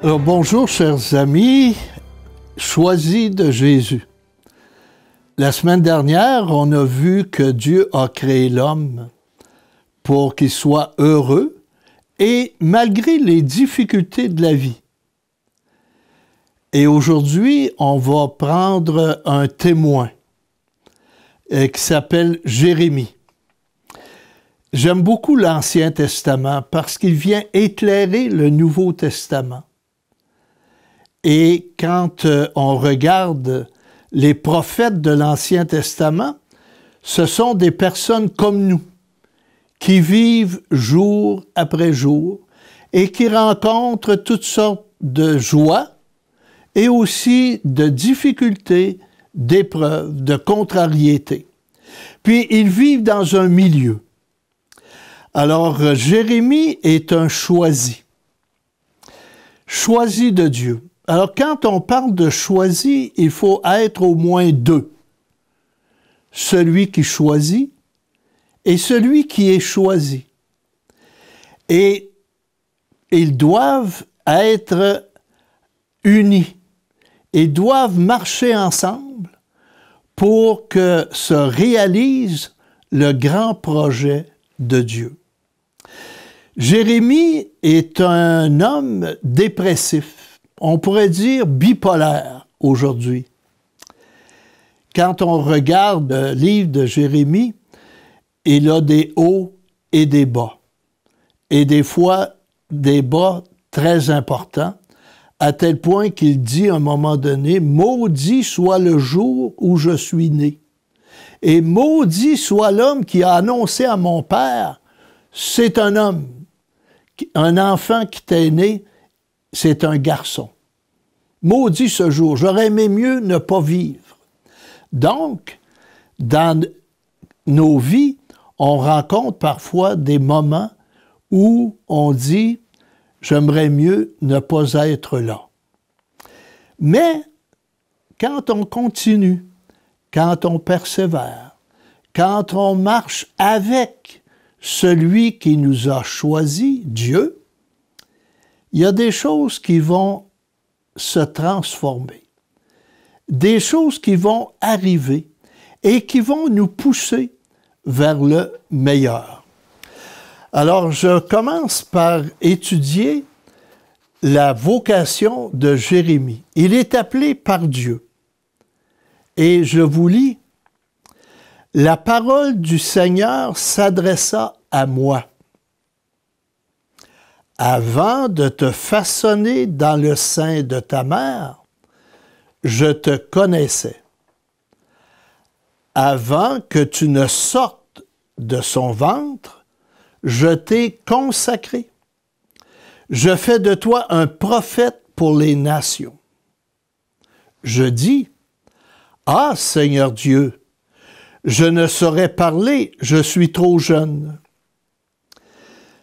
Alors, bonjour chers amis, choisis de Jésus. La semaine dernière, on a vu que Dieu a créé l'homme pour qu'il soit heureux et malgré les difficultés de la vie. Et aujourd'hui, on va prendre un témoin qui s'appelle Jérémie. J'aime beaucoup l'Ancien Testament parce qu'il vient éclairer le Nouveau Testament. Et quand on regarde les prophètes de l'Ancien Testament, ce sont des personnes comme nous, qui vivent jour après jour et qui rencontrent toutes sortes de joies et aussi de difficultés, d'épreuves, de contrariétés. Puis ils vivent dans un milieu. Alors, Jérémie est un choisi de Dieu. Alors, quand on parle de choisi, il faut être au moins deux. Celui qui choisit et celui qui est choisi. Et ils doivent être unis. Ils doivent marcher ensemble pour que se réalise le grand projet de Dieu. Jérémie est un homme dépressif, on pourrait dire bipolaire aujourd'hui. Quand on regarde le livre de Jérémie, il a des hauts et des bas, et des fois des bas très importants, à tel point qu'il dit à un moment donné « Maudit soit le jour où je suis né, et maudit soit l'homme qui a annoncé à mon père, c'est un homme, un enfant qui t'est né, c'est un garçon. Maudit ce jour, j'aurais aimé mieux ne pas vivre. » Donc, dans nos vies, on rencontre parfois des moments où on dit « j'aimerais mieux ne pas être là ». Mais quand on continue, quand on persévère, quand on marche avec celui qui nous a choisi, Dieu, il y a des choses qui vont se transformer, des choses qui vont arriver et qui vont nous pousser vers le meilleur. Alors, je commence par étudier la vocation de Jérémie. Il est appelé par Dieu. Et je vous lis, « La parole du Seigneur s'adressa à moi. Avant de te façonner dans le sein de ta mère, je te connaissais. Avant que tu ne sortes de son ventre, je t'ai consacré. Je fais de toi un prophète pour les nations. Je dis, ah, Seigneur Dieu, je ne saurais parler, je suis trop jeune.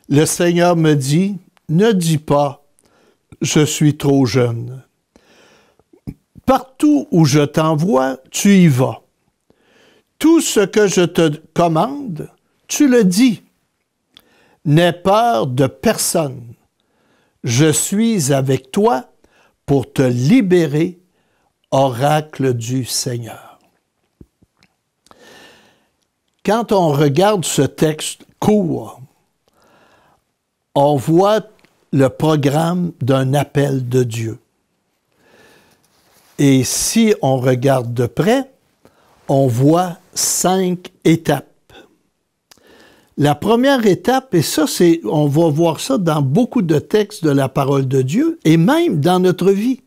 Le Seigneur me dit, ne dis pas, je suis trop jeune. Partout où je t'envoie, tu y vas. Tout ce que je te commande, tu le dis. N'aie peur de personne. Je suis avec toi pour te libérer, oracle du Seigneur. » Quand on regarde ce texte court, on voit le programme d'un appel de Dieu. Et si on regarde de près, on voit 5 étapes. La première étape, et ça, on va voir ça dans beaucoup de textes de la parole de Dieu, et même dans notre vie.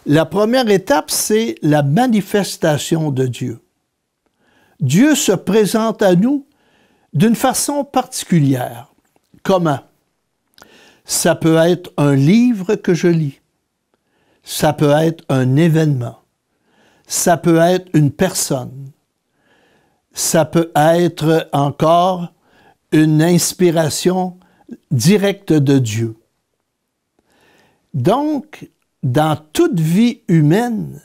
La première étape, c'est la manifestation de Dieu. Dieu se présente à nous d'une façon particulière. Comment? Ça peut être un livre que je lis. Ça peut être un événement. Ça peut être une personne. Ça peut être encore une inspiration directe de Dieu. Donc, dans toute vie humaine,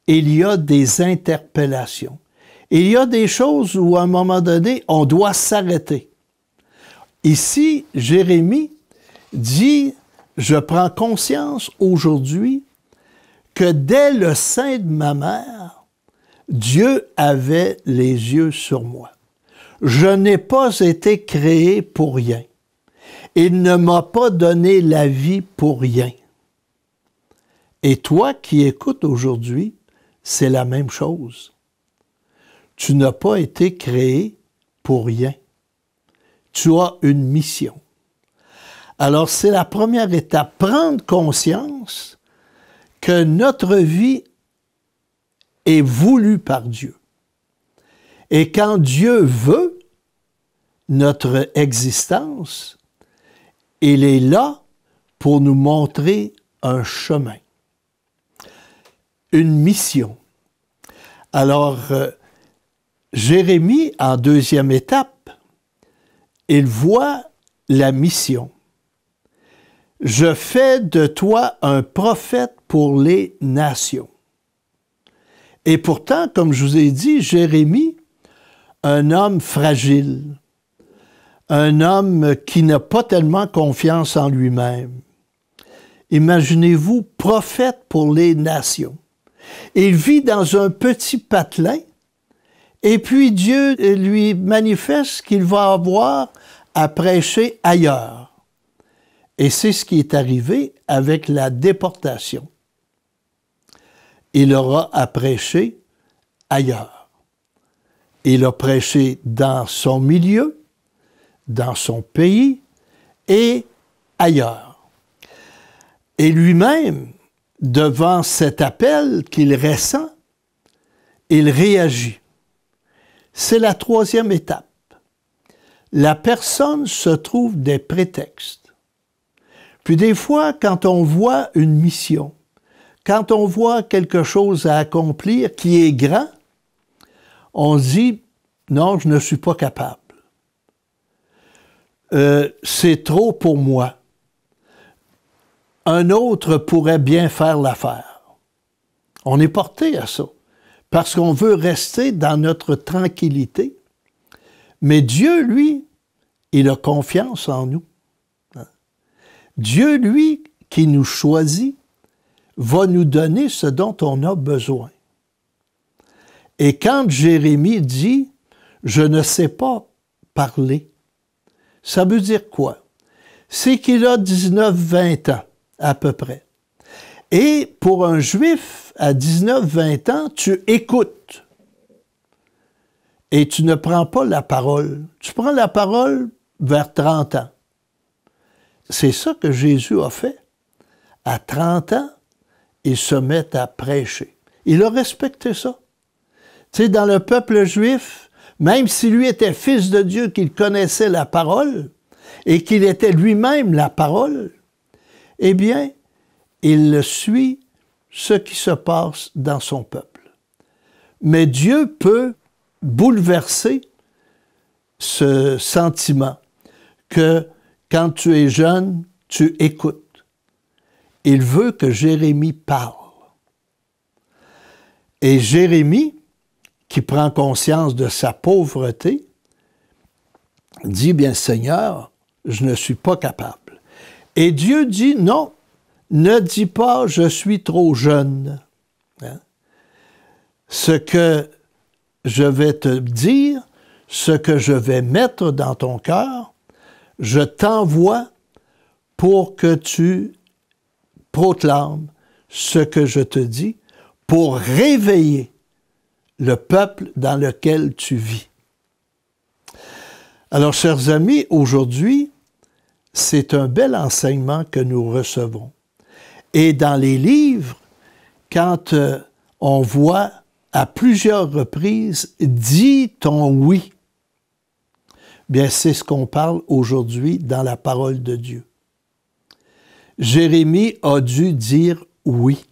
il y a des interpellations. Il y a des choses où, à un moment donné, on doit s'arrêter. Ici, Jérémie dit je prends conscience aujourd'hui que dès le sein de ma mère, Dieu avait les yeux sur moi. Je n'ai pas été créé pour rien. Il ne m'a pas donné la vie pour rien. Et toi qui écoutes aujourd'hui, c'est la même chose. Tu n'as pas été créé pour rien. Tu as une mission. Alors, c'est la première étape, prendre conscience que notre vie est voulue par Dieu. Et quand Dieu veut notre existence, il est là pour nous montrer un chemin, une mission. Alors, Jérémie, en deuxième étape, il voit la mission. Je fais de toi un prophète pour les nations. Et pourtant, comme je vous ai dit, Jérémie, un homme fragile, un homme qui n'a pas tellement confiance en lui-même. Imaginez-vous, prophète pour les nations. Il vit dans un petit patelin, et puis Dieu lui manifeste qu'il va avoir à prêcher ailleurs. Et c'est ce qui est arrivé avec la déportation. Il aura à prêcher ailleurs. Il a prêché dans son milieu, dans son pays et ailleurs. Et lui-même, devant cet appel qu'il ressent, il réagit. C'est la troisième étape. La personne se trouve des prétextes. Puis des fois, quand on voit une mission, quand on voit quelque chose à accomplir qui est grand, on se dit « Non, je ne suis pas capable. C'est trop pour moi. Un autre pourrait bien faire l'affaire. » On est porté à ça, parce qu'on veut rester dans notre tranquillité. Mais Dieu, lui, il a confiance en nous. Dieu, lui, qui nous choisit, va nous donner ce dont on a besoin. Et quand Jérémie dit « Je ne sais pas parler », ça veut dire quoi? C'est qu'il a 19-20 ans, à peu près. Et pour un Juif, à 19-20 ans, tu écoutes. Et tu ne prends pas la parole. Tu prends la parole vers 30 ans. C'est ça que Jésus a fait. À 30 ans, il se met à prêcher. Il a respecté ça. Tu sais, dans le peuple juif, même si lui était fils de Dieu, qu'il connaissait la parole et qu'il était lui-même la parole, eh bien, il suit ce qui se passe dans son peuple. Mais Dieu peut bouleverser ce sentiment que quand tu es jeune, tu écoutes. Il veut que Jérémie parle. Et Jérémie, qui prend conscience de sa pauvreté, dit, bien Seigneur, je ne suis pas capable. Et Dieu dit, non, ne dis pas, je suis trop jeune. Hein? Ce que je vais te dire, ce que je vais mettre dans ton cœur, je t'envoie pour que tu proclames ce que je te dis, pour réveiller le peuple dans lequel tu vis. Alors, chers amis, aujourd'hui, c'est un bel enseignement que nous recevons. Et dans les livres, quand on voit à plusieurs reprises « dis ton oui », bien, c'est ce qu'on parle aujourd'hui dans la parole de Dieu. Jérémie a dû dire oui.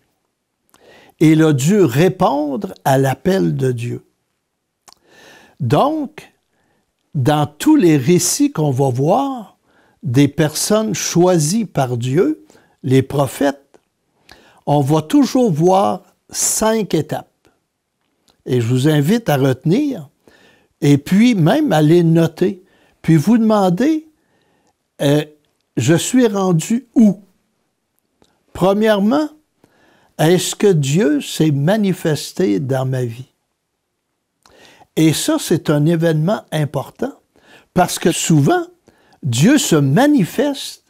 Il a dû répondre à l'appel de Dieu. Donc, dans tous les récits qu'on va voir des personnes choisies par Dieu, les prophètes, on va toujours voir 5 étapes. Et je vous invite à retenir, et puis même à les noter. Puis vous demandez, je suis rendu où Premièrement, est-ce que Dieu s'est manifesté dans ma vie? Et ça, c'est un événement important parce que souvent, Dieu se manifeste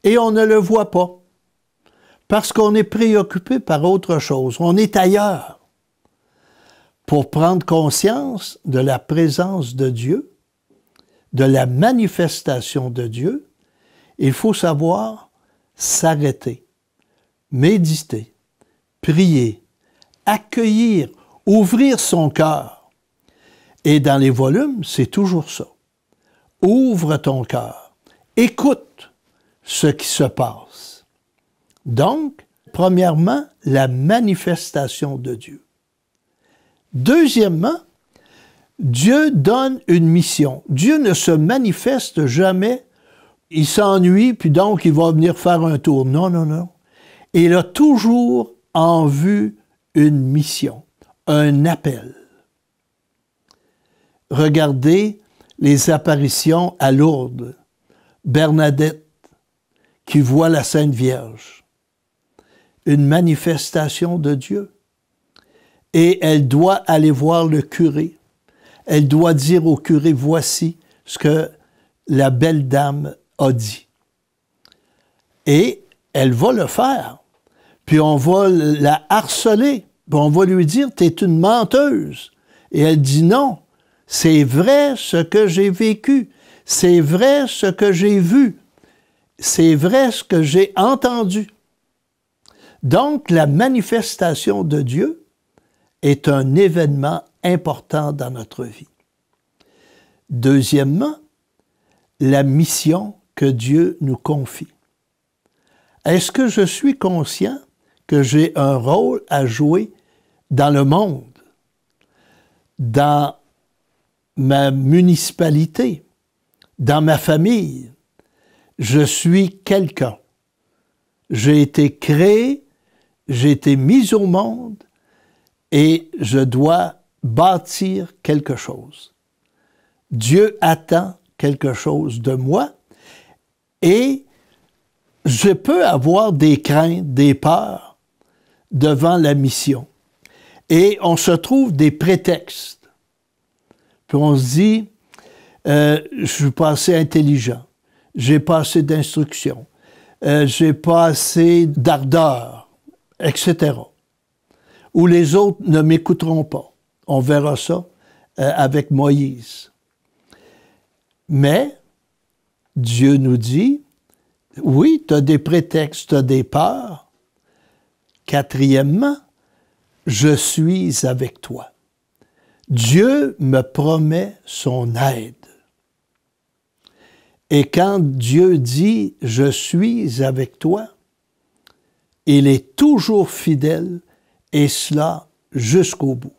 et on ne le voit pas parce qu'on est préoccupé par autre chose. On est ailleurs. Pour prendre conscience de la présence de Dieu, de la manifestation de Dieu, il faut savoir s'arrêter, méditer, prier, accueillir, ouvrir son cœur. Et dans les volumes, c'est toujours ça. Ouvre ton cœur. Écoute ce qui se passe. Donc, premièrement, la manifestation de Dieu. Deuxièmement, Dieu donne une mission. Dieu ne se manifeste jamais. Il s'ennuie, puis donc il va venir faire un tour. Non, non, non. Il a toujours en vue une mission, un appel. Regardez les apparitions à Lourdes. Bernadette, qui voit la Sainte Vierge. Une manifestation de Dieu. Et elle doit aller voir le curé. Elle doit dire au curé, voici ce que la belle dame a dit. Et elle va le faire. Puis on va la harceler. Puis on va lui dire, t'es une menteuse. Et elle dit non. C'est vrai ce que j'ai vécu. C'est vrai ce que j'ai vu. C'est vrai ce que j'ai entendu. Donc, la manifestation de Dieu est un événement important dans notre vie. Deuxièmement, la mission que Dieu nous confie. Est-ce que je suis conscient que j'ai un rôle à jouer dans le monde, dans ma municipalité, dans ma famille? Je suis quelqu'un. J'ai été créé, j'ai été mis au monde et je dois bâtir quelque chose. Dieu attend quelque chose de moi et je peux avoir des craintes, des peurs devant la mission. Et on se trouve des prétextes. Puis on se dit, je suis pas assez intelligent, j'ai pas assez d'instruction, j'ai pas assez d'ardeur, etc. Ou les autres ne m'écouteront pas. On verra ça avec Moïse. Mais Dieu nous dit, oui, tu as des prétextes, tu as des peurs. Quatrièmement, je suis avec toi. Dieu me promet son aide. Et quand Dieu dit « je suis avec toi », il est toujours fidèle et cela jusqu'au bout.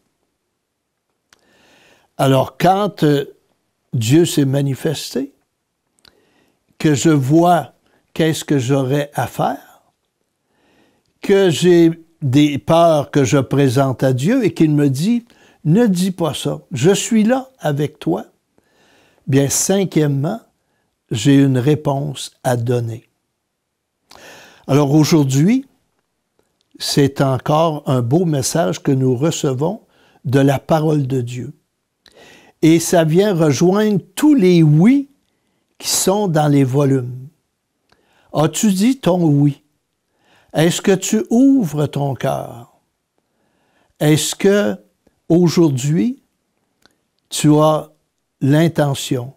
Alors quand Dieu s'est manifesté, que je vois qu'est-ce que j'aurais à faire, que j'ai des peurs que je présente à Dieu et qu'il me dit « ne dis pas ça, je suis là avec toi », bien cinquièmement, j'ai une réponse à donner. Alors aujourd'hui, c'est encore un beau message que nous recevons de la parole de Dieu. Et ça vient rejoindre tous les oui qui sont dans les volumes. As-tu dit ton oui? Est-ce que tu ouvres ton cœur? Est-ce que aujourd'hui, tu as l'intention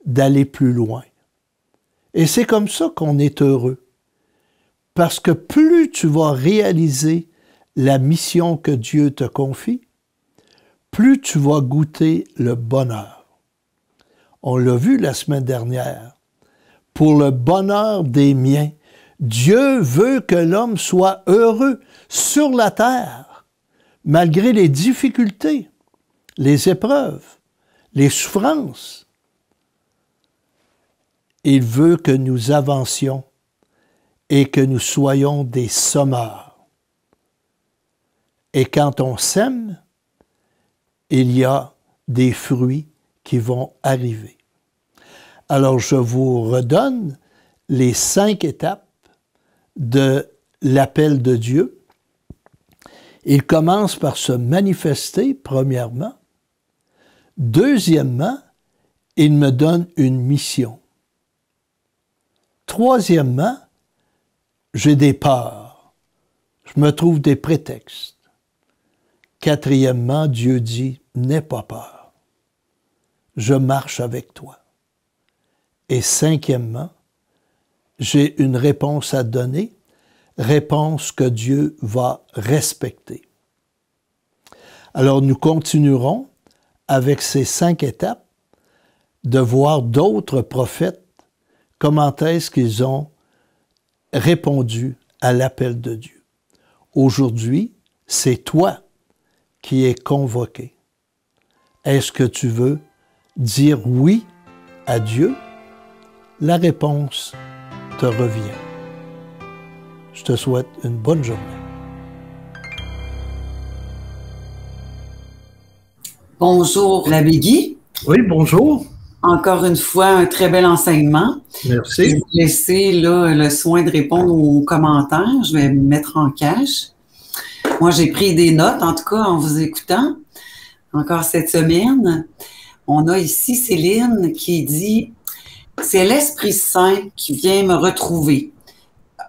d'aller plus loin? Et c'est comme ça qu'on est heureux. Parce que plus tu vas réaliser la mission que Dieu te confie, plus tu vas goûter le bonheur. On l'a vu la semaine dernière. Pour le bonheur des miens, Dieu veut que l'homme soit heureux sur la terre, malgré les difficultés, les épreuves, les souffrances. Il veut que nous avancions et que nous soyons des sommeurs. Et quand on sème, il y a des fruits qui vont arriver. Alors, je vous redonne les 5 étapes de l'appel de Dieu. Il commence par se manifester, premièrement. Deuxièmement, il me donne une mission. Troisièmement, j'ai des peurs. Je me trouve des prétextes. Quatrièmement, Dieu dit, n'aie pas peur. Je marche avec toi. Et cinquièmement, j'ai une réponse à donner, réponse que Dieu va respecter. Alors nous continuerons avec ces 5 étapes de voir d'autres prophètes, comment est-ce qu'ils ont répondu à l'appel de Dieu. Aujourd'hui, c'est toi qui es convoqué. Est-ce que tu veux dire oui à Dieu? La réponse te revient. Je te souhaite une bonne journée. Bonjour, l'abbé Guy. Oui, bonjour. Encore une fois, un très bel enseignement. Merci. Je vais vous laisser là, le soin de répondre aux commentaires. Je vais me mettre en cache. Moi, j'ai pris des notes, en tout cas, en vous écoutant. Encore cette semaine, on a ici Céline qui dit « C'est l'Esprit Saint qui vient me retrouver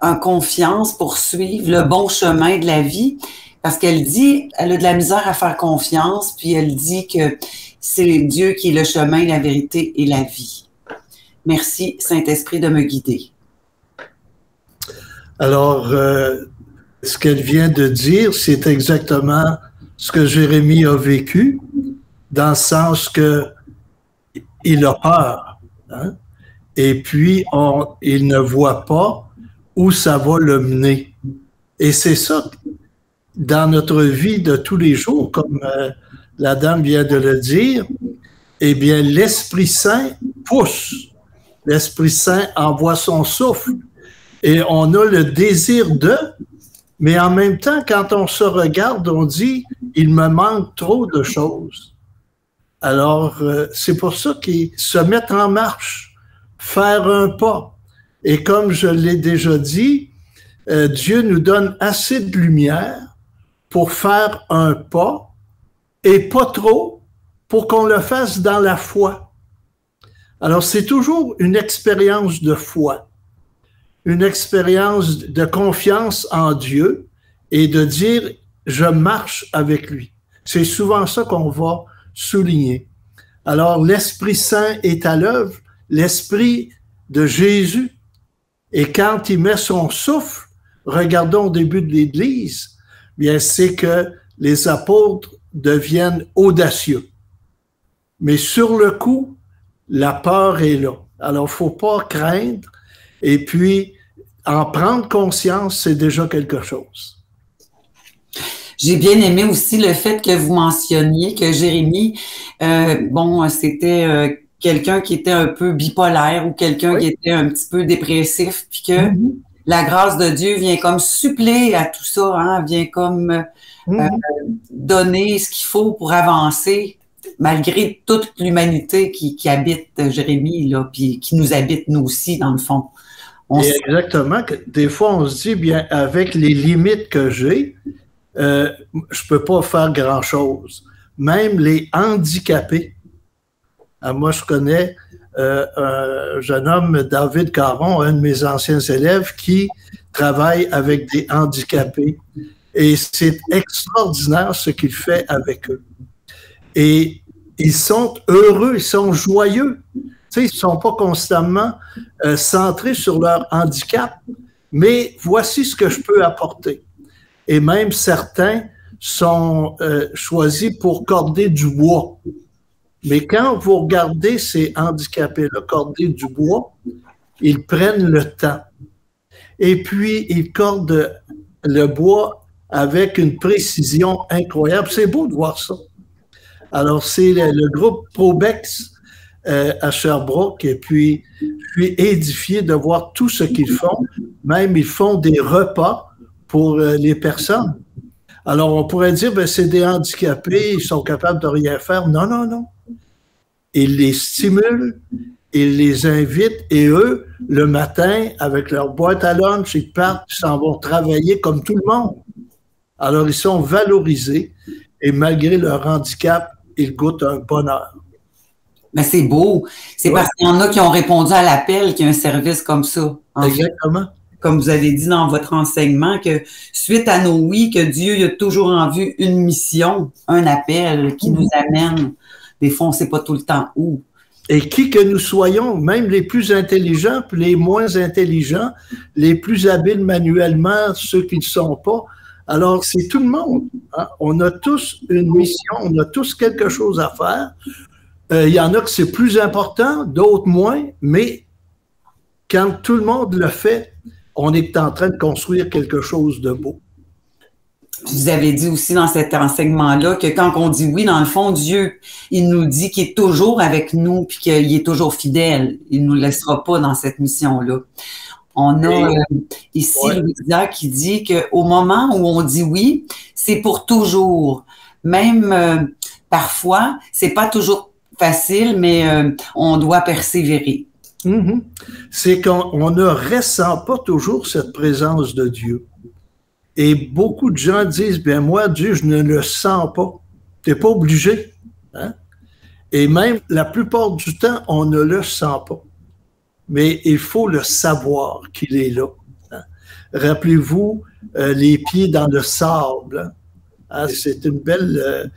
en confiance pour suivre le bon chemin de la vie. » Parce qu'elle dit, elle a de la misère à faire confiance, puis elle dit que c'est Dieu qui est le chemin, la vérité et la vie. Merci, Saint-Esprit, de me guider. Alors, ce qu'elle vient de dire, c'est exactement ce que Jérémie a vécu, dans le sens que il a peur, hein? Et puis il ne voit pas où ça va le mener. Et c'est ça, dans notre vie de tous les jours, comme la dame vient de le dire, eh bien, l'Esprit Saint pousse. L'Esprit Saint envoie son souffle et on a le désir de, mais en même temps, quand on se regarde, on dit, il me manque trop de choses. Alors, c'est pour ça qu'ils se mettent en marche, faire un pas. Et comme je l'ai déjà dit, Dieu nous donne assez de lumière pour faire un pas et pas trop pour qu'on le fasse dans la foi. Alors, c'est toujours une expérience de foi, une expérience de confiance en Dieu et de dire « je marche avec lui ». C'est souvent ça qu'on va souligner. Alors, l'Esprit Saint est à l'œuvre, l'Esprit de Jésus. Et quand il met son souffle, regardons au début de l'Église, bien, c'est que les apôtres deviennent audacieux. Mais sur le coup, la peur est là. Alors, il ne faut pas craindre. Et puis, en prendre conscience, c'est déjà quelque chose. J'ai bien aimé aussi le fait que vous mentionniez que Jérémie, c'était quelqu'un qui était un peu bipolaire ou quelqu'un qui était un petit peu dépressif, puis que la grâce de Dieu vient comme suppléer à tout ça, hein, vient comme donner ce qu'il faut pour avancer, malgré toute l'humanité qui habite Jérémie, là, puis qui nous habite nous aussi, dans le fond. Exactement. Des fois, on se dit, bien, avec les limites que j'ai, je peux pas faire grand-chose. Même les handicapés. Moi, je connais un jeune homme, David Caron, un de mes anciens élèves, qui travaille avec des handicapés. Et c'est extraordinaire ce qu'il fait avec eux. Et ils sont heureux, ils sont joyeux. Tu sais, ils ne sont pas constamment centrés sur leur handicap, mais voici ce que je peux apporter. Et même certains sont choisis pour corder du bois. Mais quand vous regardez ces handicapés-là corder du bois, ils prennent le temps. Et puis, ils cordent le bois avec une précision incroyable. C'est beau de voir ça. Alors, c'est le groupe Probex à Sherbrooke. Et puis, je suis édifié de voir tout ce qu'ils font. Même, ils font des repas pour les personnes. Alors, on pourrait dire, ben, c'est des handicapés, ils sont capables de rien faire. Non, non, non. Ils les stimulent ils les invitent et eux, le matin, avec leur boîte à lunch, ils partent, ils s'en vont travailler comme tout le monde. Alors, ils sont valorisés et malgré leur handicap, ils goûtent un bonheur. Mais c'est beau. C'est parce qu'il y en a qui ont répondu à l'appel qu'il y a un service comme ça. Exactement. Comme vous avez dit dans votre enseignement, que suite à nos oui, que Dieu il a toujours en vue une mission, un appel qui nous amène. Des fois, on ne sait pas tout le temps où. Et qui que nous soyons, même les plus intelligents, puis les moins intelligents, les plus habiles manuellement, ceux qui ne le sont pas, alors c'est tout le monde. Hein? On a tous une mission, on a tous quelque chose à faire. Il y en a que c'est plus important, d'autres moins, mais quand tout le monde le fait, on est en train de construire quelque chose de beau. Vous avez dit aussi dans cet enseignement-là que quand on dit oui, dans le fond, Dieu, il nous dit qu'il est toujours avec nous puis qu'il est toujours fidèle. Il ne nous laissera pas dans cette mission-là. On a ici Louisa qui dit qu'au moment où on dit oui, c'est pour toujours. Même parfois, c'est pas toujours facile, mais on doit persévérer. Mm-hmm. C'est qu'on ne ressent pas toujours cette présence de Dieu. Et beaucoup de gens disent, bien moi, Dieu, je ne le sens pas. Tu n'es pas obligé. Hein? Et même la plupart du temps, on ne le sent pas. Mais il faut le savoir qu'il est là. Hein? Rappelez-vous, les pieds dans le sable. Hein? C'est une belle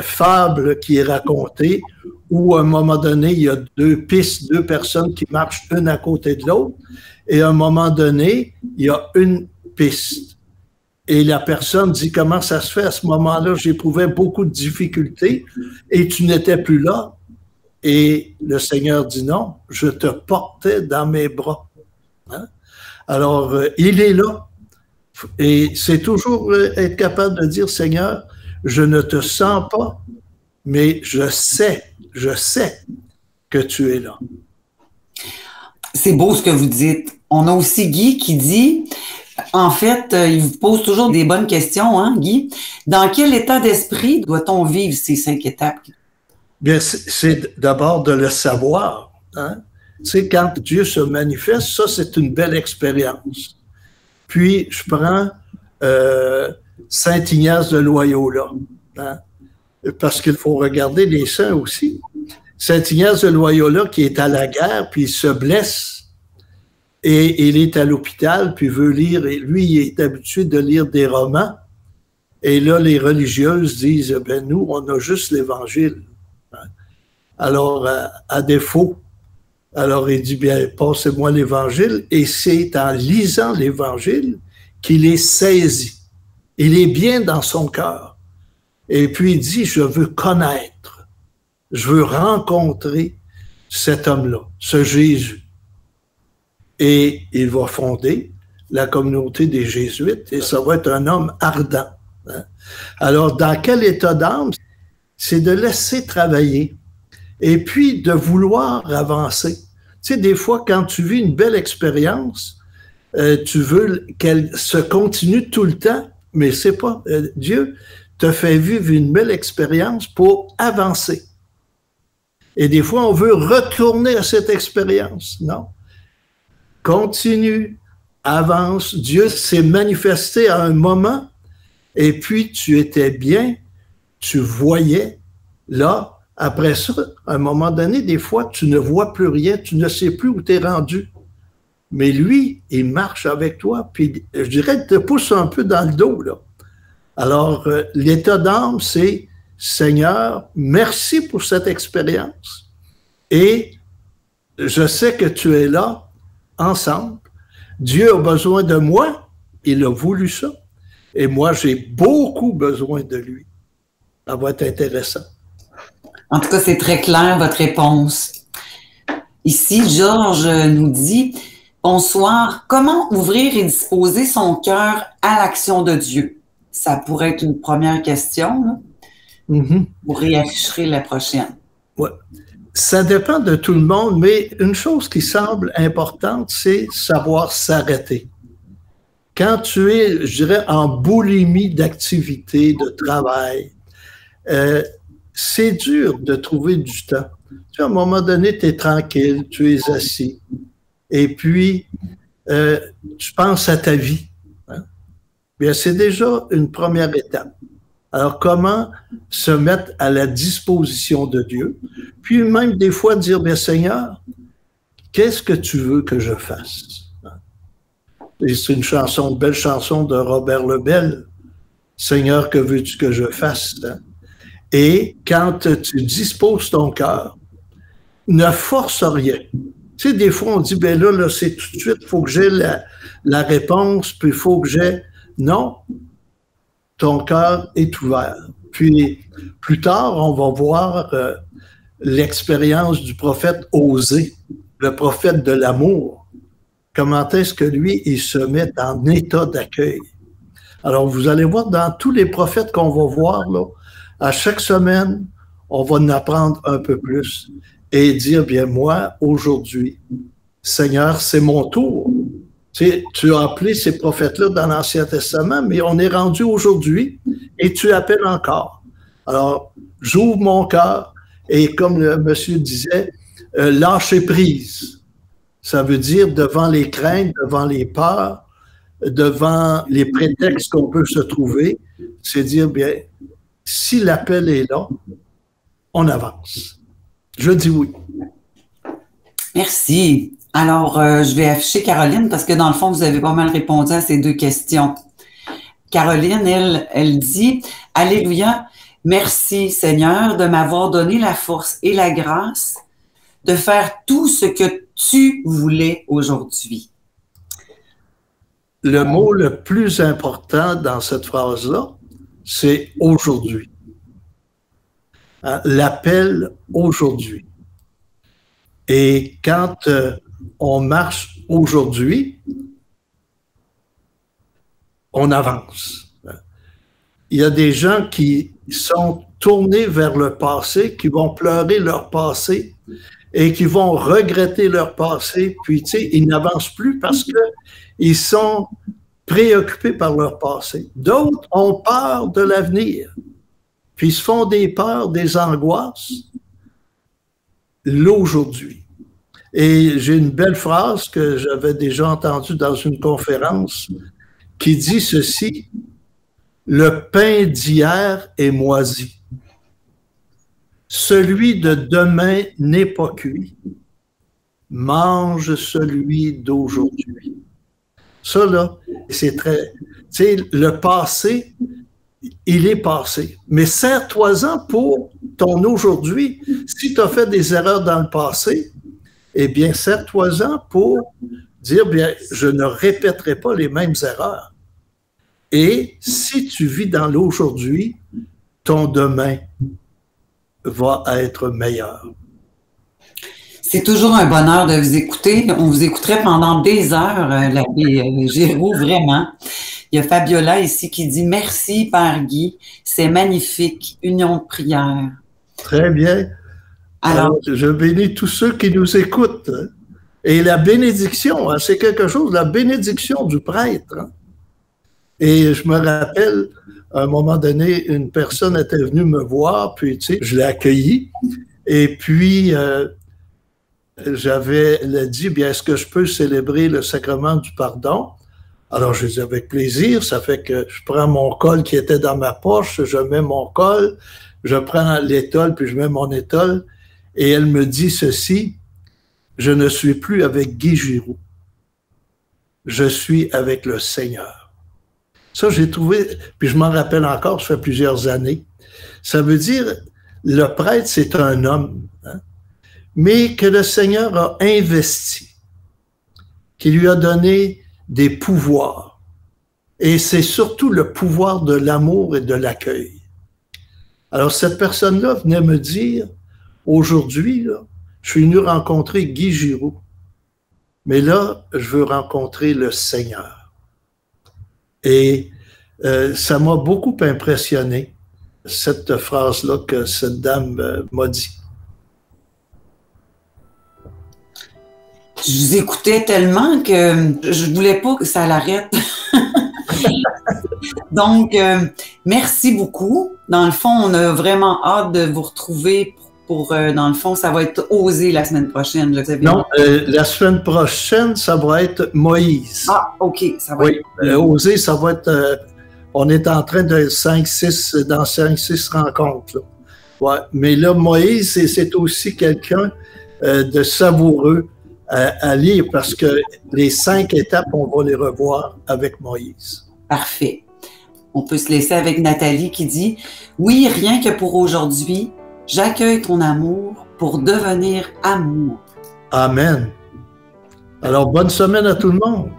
fable qui est racontée où à un moment donné, il y a deux pistes, deux personnes qui marchent une à côté de l'autre. Et à un moment donné, il y a une piste. Et la personne dit, comment ça se fait à ce moment-là? J'éprouvais beaucoup de difficultés et tu n'étais plus là. Et le Seigneur dit, non, je te portais dans mes bras. Hein? Alors, il est là. Et c'est toujours être capable de dire, Seigneur, je ne te sens pas, mais je sais que tu es là. C'est beau ce que vous dites. On a aussi Guy qui dit, en fait, il vous pose toujours des bonnes questions, hein, Guy. Dans quel état d'esprit doit-on vivre ces 5 étapes? Bien, c'est d'abord de le savoir. Hein? Tu sais, quand Dieu se manifeste, ça, c'est une belle expérience. Puis, je prends Saint Ignace de Loyola, hein? Parce qu'il faut regarder les saints aussi. Saint Ignace de Loyola qui est à la guerre, puis il se blesse. Et il est à l'hôpital, puis veut lire, et lui, il est habitué de lire des romans. Et là, les religieuses disent, ben nous, on a juste l'Évangile. Alors, à défaut, alors il dit, bien, passez-moi l'Évangile. Et c'est en lisant l'Évangile qu'il est saisi. Il est bien dans son cœur. Et puis il dit, je veux connaître, je veux rencontrer cet homme-là, ce Jésus. Et il va fonder la communauté des Jésuites et ça va être un homme ardent. Hein? Alors, dans quel état d'âme? C'est de laisser travailler et puis de vouloir avancer. Tu sais, des fois, quand tu vis une belle expérience, tu veux qu'elle se continue tout le temps, mais c'est pas. Dieu te fait vivre une belle expérience pour avancer. Et des fois, on veut retourner à cette expérience. Non. Continue, avance. Dieu s'est manifesté à un moment et puis tu étais bien, tu voyais. Là, après ça, à un moment donné, des fois, tu ne vois plus rien, tu ne sais plus où tu es rendu. Mais lui, il marche avec toi, puis je dirais qu'il te pousse un peu dans le dos, là. Alors, l'état d'âme, c'est « Seigneur, merci pour cette expérience et je sais que tu es là, ensemble. Dieu a besoin de moi, il a voulu ça, et moi, j'ai beaucoup besoin de lui. » Ça va être intéressant. En tout cas, c'est très clair, votre réponse. Ici, Georges nous dit « Bonsoir, comment ouvrir et disposer son cœur à l'action de Dieu? » Ça pourrait être une première question, là. Mm-hmm. Vous réafficherez la prochaine. Ouais. Ça dépend de tout le monde, mais une chose qui semble importante, c'est savoir s'arrêter. Quand tu es, je dirais, en boulimie d'activité, de travail, c'est dur de trouver du temps. Tu sais, à un moment donné, tu es tranquille, tu es assis, et puis tu penses à ta vie. Hein? Bien, c'est déjà une première étape. Alors, comment se mettre à la disposition de Dieu, puis même des fois dire, bien Seigneur, qu'est-ce que tu veux que je fasse? Et c'est une chanson, une belle chanson de Robert Lebel, Seigneur, que veux-tu que je fasse? Et quand tu disposes ton cœur, ne force rien. Tu sais, des fois, on dit, ben là c'est tout de suite, il faut que j'ai la réponse, puis il faut que j'ai... Non, ton cœur est ouvert. Puis, plus tard, on va voir l'expérience du prophète Osée, le prophète de l'amour. Comment est-ce que lui, il se met en état d'accueil? Alors, vous allez voir, dans tous les prophètes qu'on va voir, là, à chaque semaine, on va en apprendre un peu plus et dire, bien, moi, aujourd'hui, Seigneur, c'est mon tour. Tu as appelé ces prophètes-là dans l'Ancien Testament, mais on est rendu aujourd'hui et tu appelles encore. Alors, j'ouvre mon cœur et comme le monsieur disait, lâcher prise. Ça veut dire devant les craintes, devant les peurs, devant les prétextes qu'on peut se trouver, c'est dire, bien, si l'appel est là, on avance. Je dis oui. Merci. Alors, je vais afficher Caroline parce que dans le fond, vous avez pas mal répondu à ces deux questions. Caroline, elle dit « Alléluia, merci Seigneur de m'avoir donné la force et la grâce de faire tout ce que tu voulais aujourd'hui. » Le mot le plus important dans cette phrase-là, c'est « aujourd'hui ». L'appel « aujourd'hui ». Et quand on marche aujourd'hui, on avance. Il y a des gens qui sont tournés vers le passé, qui vont pleurer leur passé et qui vont regretter leur passé, puis tu sais, ils n'avancent plus parce qu'ils sont préoccupés par leur passé. D'autres ont peur de l'avenir, puis ils se font des peurs, des angoisses, l'aujourd'hui. Et j'ai une belle phrase que j'avais déjà entendue dans une conférence qui dit ceci: « Le pain d'hier est moisi. Celui de demain n'est pas cuit. Mange celui d'aujourd'hui. » Ça, là, c'est très... Tu sais, le passé, il est passé. Mais sers-toi-en pour ton aujourd'hui. Si tu as fait des erreurs dans le passé, eh bien, sers-toi-en pour dire, bien, je ne répéterai pas les mêmes erreurs. Et si tu vis dans l'aujourd'hui, ton demain va être meilleur. C'est toujours un bonheur de vous écouter. On vous écouterait pendant des heures, l'abbé Giroux, vraiment. Il y a Fabiola ici qui dit « Merci, Père Guy, c'est magnifique, union de prière. » Très bien. Alors, je bénis tous ceux qui nous écoutent. Et la bénédiction, hein, c'est quelque chose, la bénédiction du prêtre. Hein. Et je me rappelle, à un moment donné, une personne était venue me voir, puis tu sais, je l'ai accueilli. Et puis, j'avais dit, bien, est-ce que je peux célébrer le sacrement du pardon? Alors, je dis avec plaisir. Ça fait que je prends mon col qui était dans ma poche, je mets mon col, je prends l'étole, puis je mets mon étole. Et elle me dit ceci: « Je ne suis plus avec Guy Giroux. Je suis avec le Seigneur. » Ça, j'ai trouvé, puis je m'en rappelle encore, ça fait plusieurs années. Ça veut dire, le prêtre, c'est un homme, hein, mais que le Seigneur a investi, qui lui a donné des pouvoirs. Et c'est surtout le pouvoir de l'amour et de l'accueil. Alors, cette personne-là venait me dire, aujourd'hui, là, je suis venu rencontrer Guy Giroux, mais là, je veux rencontrer le Seigneur. Et ça m'a beaucoup impressionné, cette phrase-là que cette dame m'a dit. Je vous écoutais tellement que je ne voulais pas que ça l'arrête. Donc, merci beaucoup. Dans le fond, on a vraiment hâte de vous retrouver pour, dans le fond, ça va être Osée la semaine prochaine. Là, non, la semaine prochaine, ça va être Moïse. Ah, OK, ça va oui, être... Osée, ça va être... on est en train de 5-6 rencontres. Là. Ouais. Mais là, Moïse, c'est aussi quelqu'un de savoureux à lire parce que les 5 étapes, on va les revoir avec Moïse. Parfait. On peut se laisser avec Nathalie qui dit « Oui, rien que pour aujourd'hui, j'accueille ton amour pour devenir amour. » Amen. Alors, bonne semaine à tout le monde.